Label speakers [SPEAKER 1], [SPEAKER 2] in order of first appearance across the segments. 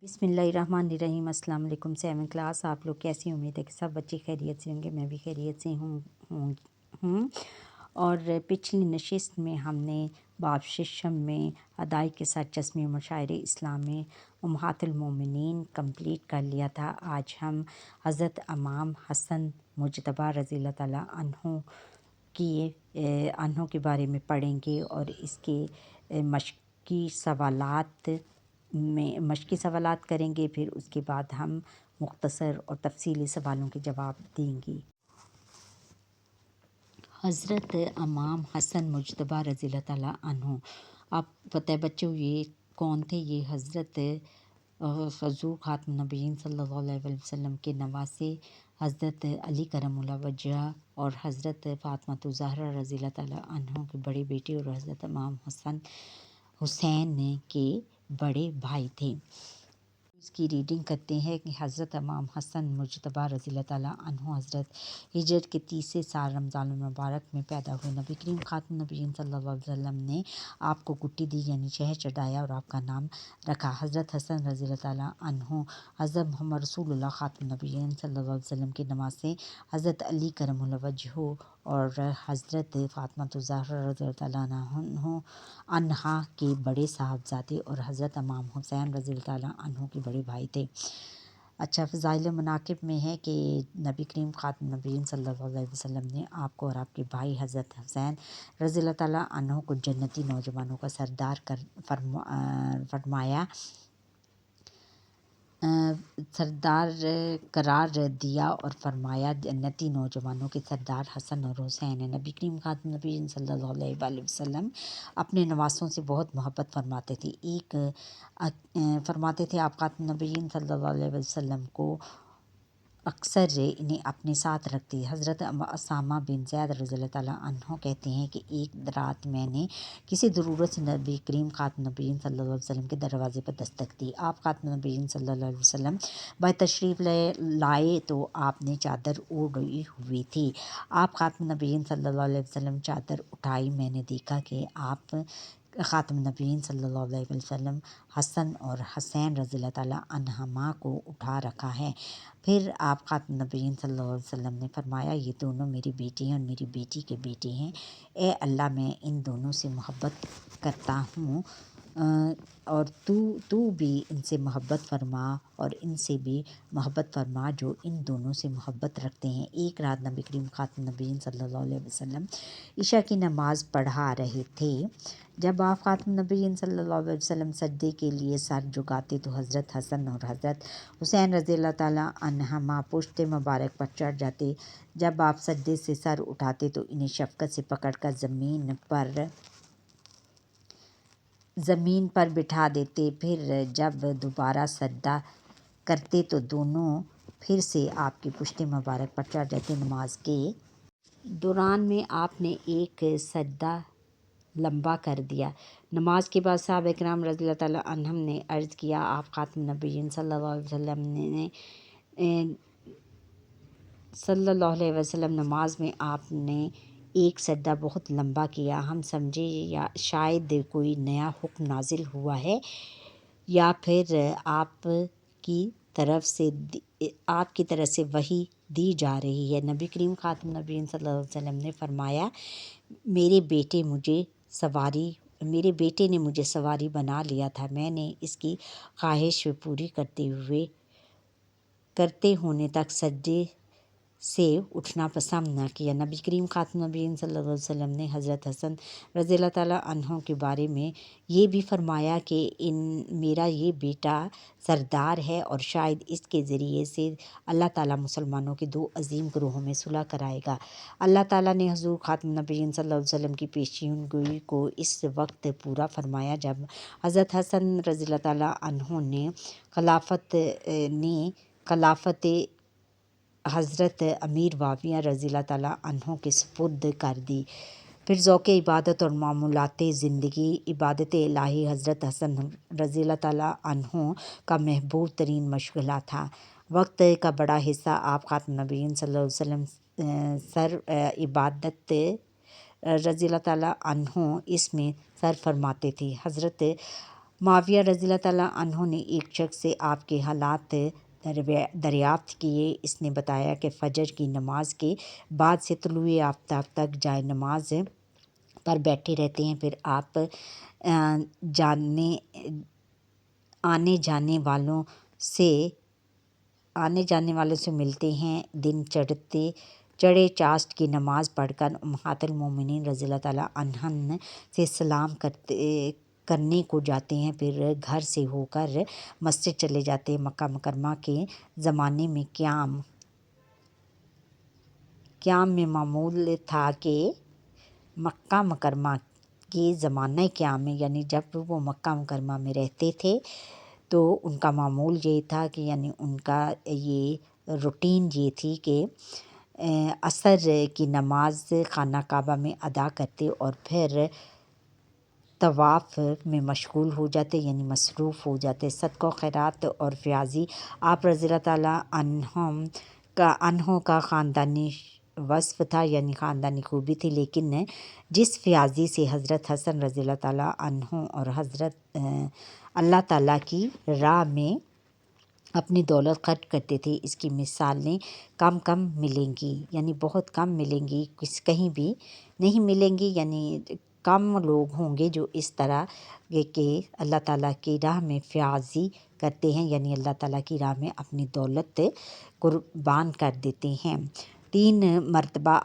[SPEAKER 1] بسم اللہ الرحمن الرحیم۔ السلام علیکم 7 کلاس، آپ لوگ کیسی؟ امید ہے کہ سب بچے خیریت سے ہوں گے، میں بھی خیریت سے ہوں اور پچھلی نشست میں ہم نے باب ششم میں ادائی کے ساتھ چشمے مشاعر اسلام میں امہات المومنین کمپلیٹ کر لیا تھا۔ آج ہم حضرت امام حسن مجتبیٰ رضی اللہ تعالیٰ عنہ کے بارے میں پڑھیں گے اور اس کے مشقی سوالات کریں گے، پھر اس کے بعد ہم مختصر اور تفصیلی سوالوں کے جواب دیں گے۔ حضرت امام حسن مجتبیٰ رضی اللہ تعالیٰ عنہ، آپ پتہ ہے بچوں یہ کون تھے؟ یہ حضرت حضور خاتم النبیین صلی اللہ علیہ وسلم کے نواسے حضرت علی کرم اللہ وجہہ اور حضرت فاطمہ الزہرا رضی اللہ تعالیٰ عنہ کے بڑے بیٹے اور حضرت امام حسین کے بڑے بھائی تھے۔ اس کی ریڈنگ کرتے ہیں کہ حضرت امام حسن مجتبیٰ رضی اللہ تعالیٰ عنہ حضرت ہجرت کے 30 سال رمضان المبارک میں پیدا ہوئے۔ نبی کریم خاتم النبیین صلی اللہ علیہ وسلم نے آپ کو گٹی دی یعنی شہد چڑھایا اور آپ کا نام رکھا حضرت حسن رضی اللہ تعالیٰ عنہ۔ حضرت محمد رسول اللہ خاتم النبیین صلی اللہ علیہ وسلم کے نواسے حضرت علی کرم اللہ وجہہ اور حضرت فاطمہ الزہرا رضی اللہ تعالیٰ عنہا کے بڑے صاحبزادے اور حضرت امام حسین رضی اللہ تعالیٰ عنہ کے بڑے بھائی تھے۔ اچھا، فضائل مناقب میں ہے کہ نبی کریم خاتم النبیین صلی اللہ علیہ وسلم نے آپ کو اور آپ کے بھائی حضرت حسین رضی اللہ تعالیٰ عنہ کو جنتی نوجوانوں کا سردار قرار دیا اور فرمایا جنتی نوجوانوں کے سردار حسن اور حسین ہیں۔ نبی کریم خاتم النبیین صلی اللہ علیہ وآلہ وسلم اپنے نواسوں سے بہت محبت فرماتے تھے۔ آپ خاتم النبیین صلی اللہ علیہ وسلم کو اکثر انہیں اپنے ساتھ رکھتے۔ حضرت اسامہ بن زید رضی اللہ تعالیٰ عنہ کہتے ہیں کہ ایک رات میں نے کسی ضرورت سے نبی کریم خاتم النبیین صلی اللہ علیہ وسلم کے دروازے پر دستک دی۔ آپ خاتم النبیین صلی اللہ علیہ وسلم باہر تشریف لائے تو آپ نے چادر اوڑھی ہوئی تھی۔ آپ خاتم النبیین صلی اللہ علیہ وسلم چادر اٹھائی، میں نے دیکھا کہ آپ خاتم النبیین صلی اللہ علیہ وسلم حسن اور حسین رضی اللہ تعالیٰ عنہما کو اٹھا رکھا ہے۔ پھر آپ خاتم النبیین صلی اللہ علیہ وسلم نے فرمایا، یہ دونوں میری بیٹی ہیں اور میری بیٹی کے بیٹے ہیں۔ اے اللہ، میں ان دونوں سے محبت کرتا ہوں اور تو بھی ان سے محبت فرما اور ان سے بھی محبت فرما جو ان دونوں سے محبت رکھتے ہیں۔ ایک رات نبی کریم خاتم النبیین صلی اللہ علیہ وسلم عشاء کی نماز پڑھا رہے تھے۔ جب آپ خاتم النبیین صلی اللہ علیہ وسلم سجدے کے لیے سر جھکاتے تو حضرت حسن اور حضرت حسین رضی اللہ تعالیٰ عنہما پشت مبارک پر چڑھ جاتے۔ جب آپ سجدے سے سر اٹھاتے تو انہیں شفقت سے پکڑ کر زمین پر بٹھا دیتے، پھر جب دوبارہ سجدہ کرتے تو دونوں پھر سے آپ کی پشت مبارک پر چڑھ جاتے۔ نماز کے دوران میں آپ نے ایک سجدہ لمبا کر دیا۔ نماز کے بعد صحابہ کرام رضی اللہ تعالیٰ عنہم نے عرض کیا، آپ خاتم النبیین صلی اللہ علیہ وسلم نماز میں آپ نے ایک سجدہ بہت لمبا کیا، ہم سمجھے یا شاید کوئی نیا حکم نازل ہوا ہے یا پھر آپ کی طرف سے وحی دی جا رہی ہے۔ نبی کریم خاتم النبیین صلی اللہ علیہ وسلم نے فرمایا، میرے بیٹے نے مجھے سواری بنا لیا تھا، میں نے اس کی خواہش پوری کرتے ہونے تک سجدے سے اٹھنا پسند نہ کیا۔ نبی کریم خاتم النبیین صلی اللہ علیہ وسلم نے حضرت حسن رضی اللہ تعالیٰ عنہ کے بارے میں یہ بھی فرمایا کہ میرا یہ بیٹا سردار ہے اور شاید اس کے ذریعے سے اللہ تعالیٰ مسلمانوں کے دو عظیم گروہوں میں صلح کرائے گا۔ اللہ تعالیٰ نے حضور خاتم النبیین صلی اللہ علیہ وسلم کی پیشین گوئی کو اس وقت پورا فرمایا جب حضرت حسن رضی اللہ تعالیٰ عنہ نے خلافت حضرت امیر معاویہ رضی اللہ تعالیٰ عنہ کے سپرد کر دی۔ پھر ذوق عبادت اور معمولات زندگی عبادت الہی حضرت حسن رضی اللہ تعالیٰ عنہ کا محبوب ترین مشغلہ تھا۔ وقت کا بڑا حصہ آپ خاتم النبیین صلی اللہ علیہ وسلم سر عبادت رضی اللہ تعالیٰ عنہ اس میں صرف فرماتے تھے۔ حضرت معاویہ رضی اللہ تعالیٰ عنہ نے ایک شخص سے آپ کے حالات دریافت کیے۔ اس نے بتایا کہ فجر کی نماز کے بعد سے طلوع آفتاب تک جائے نماز پر بیٹھے رہتے ہیں، پھر آپ آنے جانے والوں سے ملتے ہیں۔ دن چڑھے چاشت کی نماز پڑھ کر امہات المومنین رضی اللہ تعالیٰ عنہن سے سلام کرنے کو جاتے ہیں، پھر گھر سے ہو کر مسجد چلے جاتے ہیں۔ مکہ مکرمہ کے زمانے میں قیام میں معمول تھا کہ مکہ مکرمہ کے زمانہ قیام میں، یعنی جب وہ مکہ مکرمہ میں رہتے تھے تو ان کا معمول یہ تھا کہ یعنی ان کا یہ روٹین یہ تھی کہ عصر کی نماز خانہ کعبہ میں ادا کرتے اور پھر طواف میں مشغول ہو جاتے، یعنی مصروف ہو جاتے۔ صدقہ و خیرات اور فیاضی آپ رضی اللہ تعالیٰ عنہ کا خاندانی وصف تھا، یعنی خاندانی خوبی تھی، لیکن جس فیاضی سے حضرت حسن رضی اللہ تعالیٰ عنہ اور حضرت اللہ تعالیٰ کی راہ میں اپنی دولت خرچ کرتے تھے، اس کی مثالیں کم ملیں گی، یعنی بہت کم ملیں گی، کہیں بھی نہیں ملیں گی، یعنی کم لوگ ہوں گے جو اس طرح کہ اللہ تعالیٰ کی راہ میں فیاضی کرتے ہیں، یعنی اللہ تعالیٰ کی راہ میں اپنی دولت قربان کر دیتے ہیں۔ 3 مرتبہ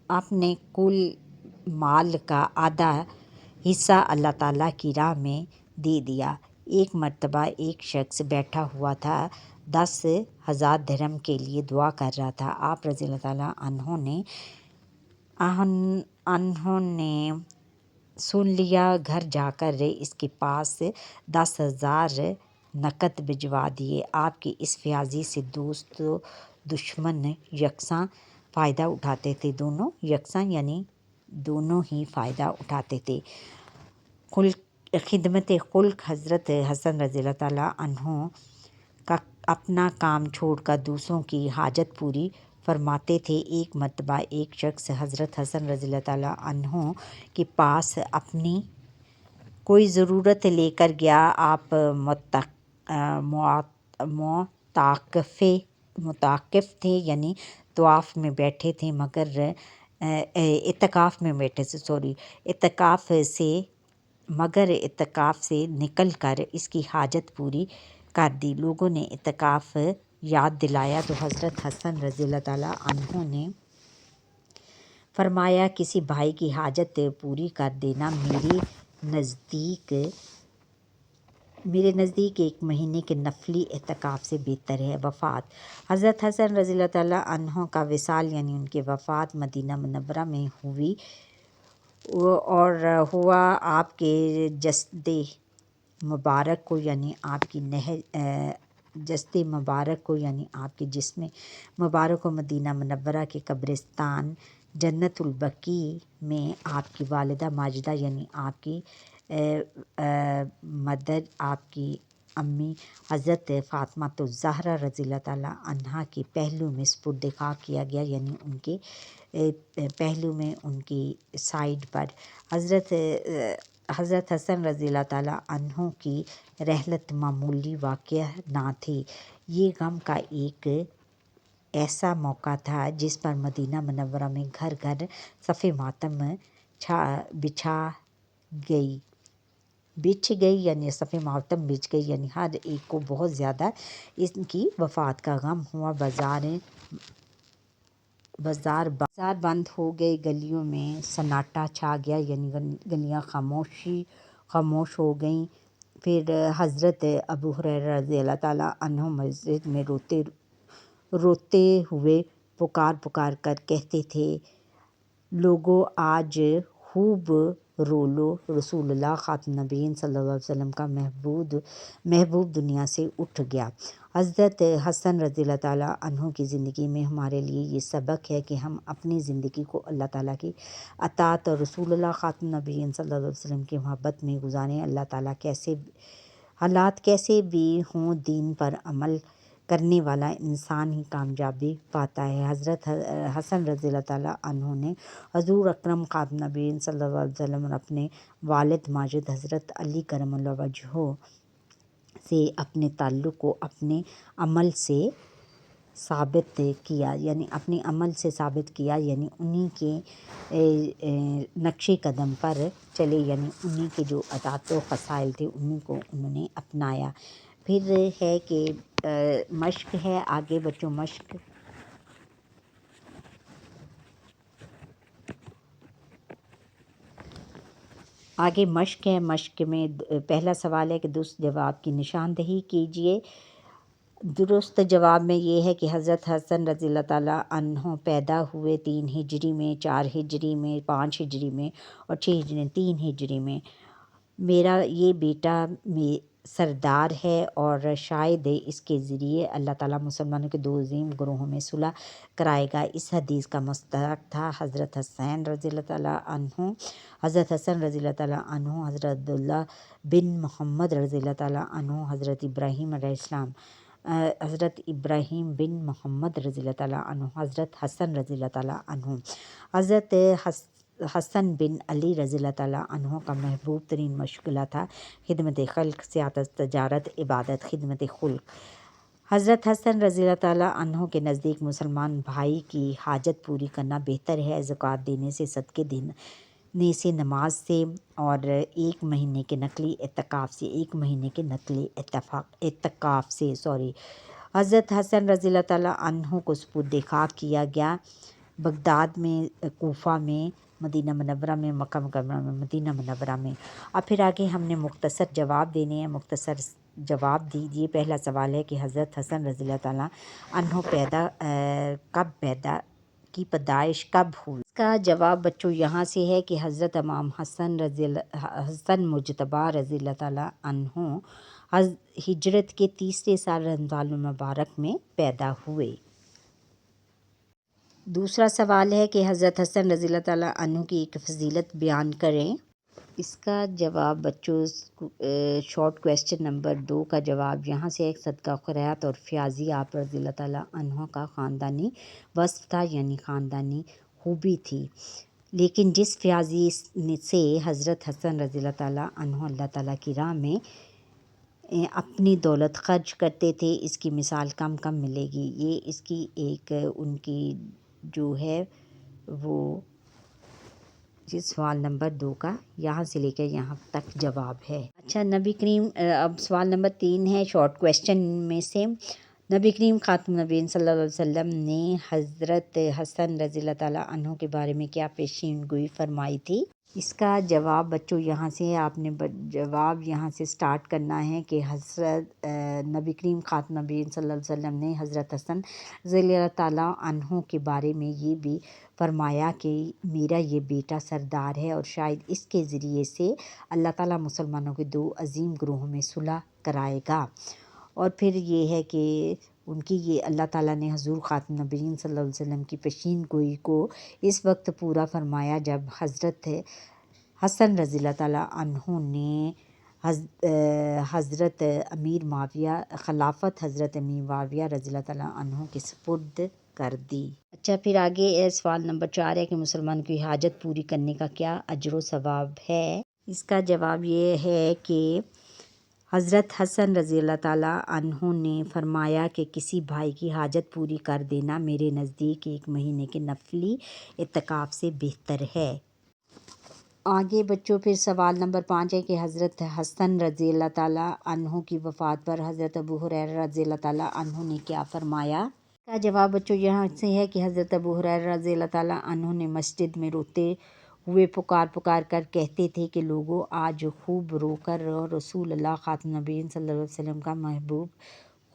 [SPEAKER 1] اپنے کل مال کا آدھا حصہ اللہ تعالیٰ کی راہ میں دے دیا۔ ایک مرتبہ ایک شخص بیٹھا ہوا تھا، 10,000 درہم کے لیے دعا کر رہا تھا۔ آپ رضی اللہ تعالیٰ عنہ نے سن لیا، گھر جا کر اس کے پاس 10,000 نقد بھجوا دیے۔ آپ کی اس فیاضی سے دوست و دشمن یکساں فائدہ اٹھاتے تھے، دونوں یکساں یعنی دونوں ہی فائدہ اٹھاتے تھے۔ خدمت خلق حضرت حسن رضی اللہ تعالیٰ عنہ کا اپنا کام چھوڑ کر دوسروں کی حاجت پوری فرماتے تھے۔ ایک مرتبہ ایک شخص حضرت حسن رضی اللہ تعالیٰ عنہ کے پاس اپنی کوئی ضرورت لے کر گیا۔ آپ معتکف تھے، یعنی طواف میں بیٹھے تھے، اعتکاف سے نکل کر اس کی حاجت پوری کر دی۔ لوگوں نے اعتکاف یاد دلایا تو حضرت حسن رضی اللہ تعالیٰ عنہ نے فرمایا، کسی بھائی کی حاجت پوری کر دینا میرے نزدیک 1 مہینے کے نفلی اعتکاف سے بہتر ہے۔ وفات حضرت حسن رضی اللہ تعالیٰ عنہ کا وصال یعنی ان کی وفات مدینہ منورہ میں ہوئی اور ہوا آپ کے جسد مبارک کو یعنی آپ کے جسم مبارک کو مدینہ منورہ کے قبرستان جنت البقیع میں آپ کی والدہ ماجدہ یعنی آپ کی مدر، آپ کی امی حضرت فاطمۃ الزہرا رضی اللہ تعالیٰ عنہا کے پہلو میں سپرد خاک کیا گیا، یعنی ان کے پہلو میں ان کی سائیڈ پر۔ حضرت حسن رضی اللہ تعالیٰ عنہ کی رحلت معمولی واقعہ نہ تھی، یہ غم کا ایک ایسا موقع تھا جس پر مدینہ منورہ میں گھر گھر صف ماتم بچھ گئی، یعنی صف ماتم بچھ گئی، یعنی ہر ایک کو بہت زیادہ ان کی وفات کا غم ہوا۔ بازار بند ہو گئے، گلیوں میں سناٹا چھا گیا، یعنی گلیاں خاموش ہو گئیں۔ پھر حضرت ابو ہریرہ رضی اللہ تعالیٰ عنہ مسجد میں روتے ہوئے پکار کر کہتے تھے، لوگو آج خوب رو لو، رسول اللہ خاتم النبیین صلی اللہ علیہ وسلم کا محبوب دنیا سے اٹھ گیا۔ حضرت حسن رضی اللہ تعالیٰ عنہ کی زندگی میں ہمارے لیے یہ سبق ہے کہ ہم اپنی زندگی کو اللہ تعالیٰ کی اطاعت اور رسول اللہ خاتم النبیین صلی اللہ علیہ وسلم کی محبت میں گزاریں۔ اللہ تعالیٰ حالات کیسے بھی ہوں، دین پر عمل کرنے والا انسان ہی کامیابی پاتا ہے۔ حضرت حسن رضی اللہ تعالیٰ عنہ نے حضور اکرم خاتم نبیین صلی اللہ علیہ وسلم اور اپنے والد ماجد حضرت علی کرم اللہ وجہہ سے اپنے تعلق کو اپنے عمل سے ثابت کیا، اپنے عمل سے ثابت کیا، انہی کے نقش قدم پر چلے، انہی کے جو عادات و خصائل تھے انہی کو انہوں نے اپنایا۔ پھر ہے کہ مشق ہے، آگے بچوں مشق ہے۔ مشق میں پہلا سوال ہے کہ درست جواب کی نشاندہی کیجیے۔ درست جواب میں یہ ہے کہ حضرت حسن رضی اللہ تعالیٰ عنہ پیدا ہوئے 3 ہجری میں، 4 ہجری میں، 5 ہجری میں اور 6 ہجری میں، 3 ہجری میں۔ میرا یہ بیٹا سردار ہے اور شاید اس کے ذریعے اللہ تعالیٰ مسلمانوں کے 2 عظیم گروہوں میں صلح کرائے گا۔ اس حدیث کا مستحق تھا حضرت حسین رضی اللہ تعالیٰ عنہ، حضرت حسن رضی اللہ تعالیٰ عنہ، حضرت عبداللہ بن محمد رضی اللہ تعالیٰ عنہ، حضرت ابراہیم علیہ السلام، حضرت ابراہیم بن محمد رضی اللہ تعالیٰ عنہ، حضرت حسن رضی اللہ تعالیٰ عنہ، حضرت حسن بن علی رضی اللہ تعالیٰ عنہ کا محبوب ترین مشغلہ تھا خدمت خلق، سیاست، تجارت، عبادت، خدمت خلق۔ حضرت حسن رضی اللہ تعالیٰ عنہ کے نزدیک مسلمان بھائی کی حاجت پوری کرنا بہتر ہے زکوٰۃ دینے سے، صدقے دینے سے، نماز سے اور 1 مہینے کے نقلی اعتکاف سے حضرت حسن رضی اللہ تعالیٰ عنہ کو سپرد خاک کیا گیا بغداد میں، کوفہ میں، مدینہ منورہ میں، مکہ مکرمہ میں، مدینہ منورہ میں۔ اب پھر آگے ہم نے مختصر جواب دینے ہیں، مختصر جواب دیجیے۔ پہلا سوال ہے کہ حضرت حسن رضی اللہ تعالیٰ عنہ کی پیدائش کب ہوئی؟ اس کا جواب بچوں یہاں سے ہے کہ حضرت امام حسن مجتبیٰ رضی اللہ تعالیٰ عنہ ہجرت کے 3 سال رمضان المبارک میں پیدا ہوئے۔ دوسرا سوال ہے کہ حضرت حسن رضی اللہ تعالیٰ عنہ کی ایک فضیلت بیان کریں۔ اس کا جواب بچوں شارٹ کویسچن نمبر 2 کا جواب یہاں سے ایک صدقہ خیرات اور فیاضی آپ رضی اللہ تعالیٰ عنہ کا خاندانی وصف تھا، خاندانی خوبی تھی، لیکن جس فیاضی سے حضرت حسن رضی اللہ تعالیٰ عنہ اللہ تعالیٰ کی راہ میں اپنی دولت خرچ کرتے تھے، اس کی مثال کم ملے گی۔ یہ اس کی ایک ان کی جو ہے وہ سوال نمبر 2 کا یہاں سے لے کر یہاں تک جواب ہے۔ اچھا نبی کریم، اب سوال نمبر 3 ہے شارٹ کویسچن میں سے، نبی کریم خاتم نبیین صلی اللہ علیہ وسلم نے حضرت حسن رضی اللہ تعالیٰ عنہ کے بارے میں کیا پیشین گوئی فرمائی تھی؟ اس کا جواب بچوں یہاں سے آپ نے جواب یہاں سے سٹارٹ کرنا ہے کہ حضرت نبی کریم خاتم نبیین صلی اللہ علیہ وسلم نے حضرت حسن رضی اللہ تعالیٰ عنہ کے بارے میں یہ بھی فرمایا کہ میرا یہ بیٹا سردار ہے اور شاید اس کے ذریعے سے اللہ تعالیٰ مسلمانوں کے 2 عظیم گروہوں میں صلح کرائے گا۔ اور پھر یہ ہے کہ ان کی یہ اللہ تعالیٰ نے حضور خاتم نبیین صلی اللہ علیہ وسلم کی پیشین گوئی کو اس وقت پورا فرمایا جب حضرت حسن رضی اللہ تعالیٰ عنہ نے حضرت امیر معاویہ خلافت حضرت امیر معاویہ رضی اللہ تعالیٰ عنہ کے سپرد کر دی۔ اچھا پھر آگے سوال نمبر 4 ہے کہ مسلمان کی حاجت پوری کرنے کا کیا اجر و ثواب ہے؟ اس کا جواب یہ ہے کہ حضرت حسن رضی اللہ تعالیٰ عنہ نے فرمایا کہ کسی بھائی کی حاجت پوری کر دینا میرے نزدیک 1 مہینے کے نفلی اعتکاف سے بہتر ہے۔ آگے بچوں پھر سوال نمبر 5 ہے کہ حضرت حسن رضی اللہ تعالیٰ عنہ کی وفات پر حضرت ابو ہریرہ رضی اللہ تعالیٰ عنہ نے کیا فرمایا؟ اس کا جواب بچوں یہاں سے ہے کہ حضرت ابو ہریرہ رضی اللہ تعالیٰ عنہ نے مسجد میں روتے ہوئے پکار کر کہتے تھے کہ لوگوں آج خوب رو کر رسول اللہ خاتم نبیین صلی اللہ علیہ وسلم کا محبوب،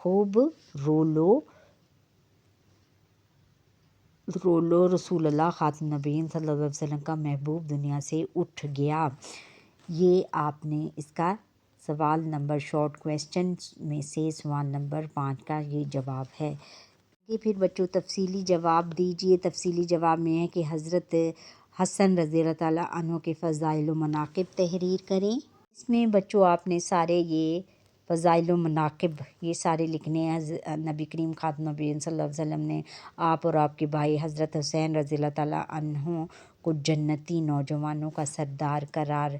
[SPEAKER 1] خوب رو لو رسول اللہ خاتم نبیین صلی اللہ علیہ وسلم کا محبوب دنیا سے اٹھ گیا۔ یہ آپ نے اس کا سوال نمبر شارٹ کویسچن میں سے سوال نمبر 5 کا یہ جواب ہے۔ یہ پھر بچوں تفصیلی جواب دیجیے۔ تفصیلی جواب میں ہے کہ حضرت حسن رضی اللہ تعالیٰ عنہ کے فضائل و مناقب تحریر کریں۔ اس میں بچوں آپ نے سارے یہ فضائل و مناقب یہ سارے لکھنے ہیں۔ نبی کریم خاتم النبیین صلی اللہ علیہ وسلم نے آپ اور آپ کے بھائی حضرت حسین رضی اللہ تعالیٰ عنہ کو جنتی نوجوانوں کا سردار قرار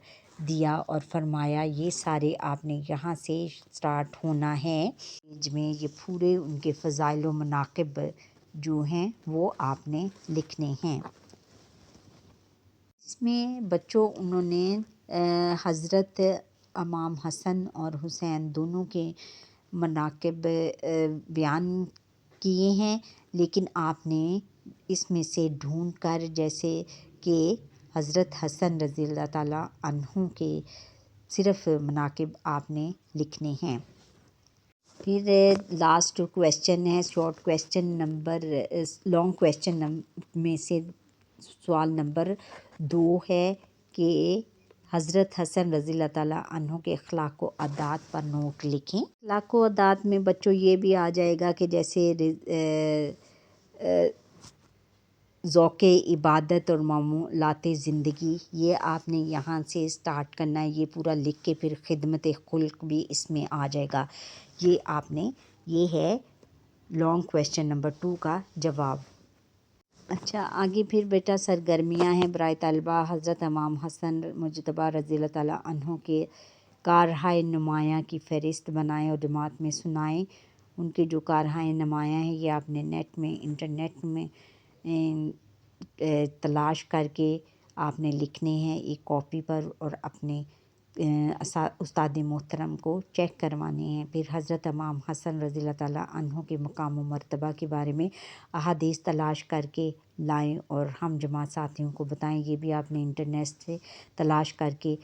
[SPEAKER 1] دیا اور فرمایا یہ سارے آپ نے یہاں سے سٹارٹ ہونا ہے۔ پیج میں یہ پورے ان کے فضائل و مناقب جو ہیں وہ آپ نے لکھنے ہیں۔ اس میں بچوں انہوں نے حضرت امام حسن اور حسین دونوں کے مناقب بیان کیے ہیں، لیکن آپ نے اس میں سے ڈھونڈ کر جیسے کہ حضرت حسن رضی اللہ تعالیٰ عنہ کے صرف مناقب آپ نے لکھنے ہیں۔ پھر لاسٹ کویسچن ہے، short question number long question میں سے سوال نمبر 2 ہے کہ حضرت حسن رضی اللہ تعالیٰ عنہ کے اخلاق و عادات پر نوٹ لکھیں۔ اخلاق و عادات میں بچوں یہ بھی آ جائے گا کہ جیسے ذوق عبادت اور معمولات زندگی، یہ آپ نے یہاں سے سٹارٹ کرنا ہے، یہ پورا لکھ کے پھر خدمت خلق بھی اس میں آ جائے گا۔ یہ آپ نے یہ ہے لانگ کویسچن نمبر 2 کا جواب۔ اچھا آگے پھر بیٹا سرگرمیاں ہیں برائے طلبہ۔ حضرت امام حسن مجتبیٰ رضی اللہ تعالیٰ عنہ کے کارہائے نمایاں کی فہرست بنائیں اور جماعت میں سنائیں۔ ان کے جو کارہائے نمایاں ہیں یہ آپ نے نیٹ میں انٹرنیٹ میں تلاش کر کے آپ نے لکھنے ہیں ایک کاپی پر اور اپنے استاد محترم کو چیک کروانے ہیں۔ پھر حضرت امام حسن رضی اللہ تعالیٰ عنہ کے مقام و مرتبہ کے بارے میں احادیث تلاش کر کے لائیں اور ہم جماعت ساتھیوں کو بتائیں، یہ بھی آپ نے انٹرنیٹ سے تلاش کر کے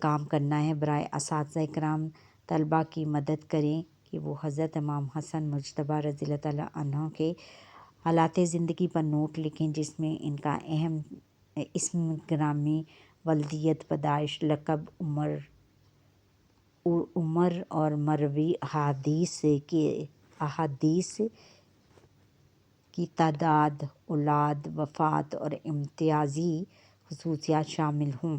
[SPEAKER 1] کام کرنا ہے۔ برائے اساتذہ کرام طلبہ کی مدد کریں کہ وہ حضرت امام حسن مجتبیٰ رضی اللہ تعالیٰ عنہ کے حالات زندگی پر نوٹ لکھیں، جس میں ان کا اہم اسم گرامی، ولدیت، پیدائش، لقب، عمر اور مروی احادیث کی تعداد، اولاد، وفات اور امتیازی خصوصیات شامل ہوں۔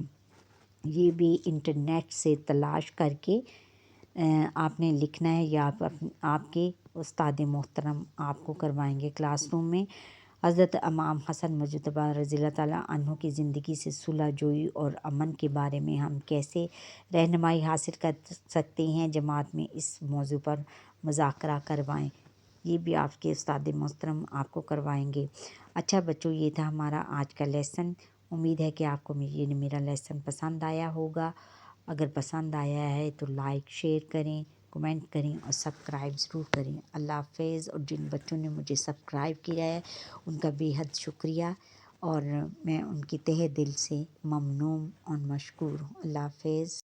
[SPEAKER 1] یہ بھی انٹرنیٹ سے تلاش کر کے آپ نے لکھنا ہے یا آپ کے استاد محترم آپ کو کروائیں گے کلاس روم میں۔ حضرت امام حسن مجتبیٰ رضی اللہ تعالیٰ عنہ کی زندگی سے صلح جوئی اور امن کے بارے میں ہم کیسے رہنمائی حاصل کر سکتے ہیں، جماعت میں اس موضوع پر مذاکرہ کروائیں، یہ بھی آپ کے استاد محترم آپ کو کروائیں گے۔ اچھا بچوں یہ تھا ہمارا آج کا لیسن۔ امید ہے کہ آپ کو یہ میرا لیسن پسند آیا ہوگا۔ اگر پسند آیا ہے تو لائک شیئر کریں، کمنٹ کریں اور سبسکرائب ضرور کریں۔ اللہ حافظ۔ اور جن بچوں نے مجھے سبسکرائب کیا ہے ان کا بے حد شکریہ اور میں ان کی تہہ دل سے ممنون اور مشکور ہوں۔ اللہ حافظ۔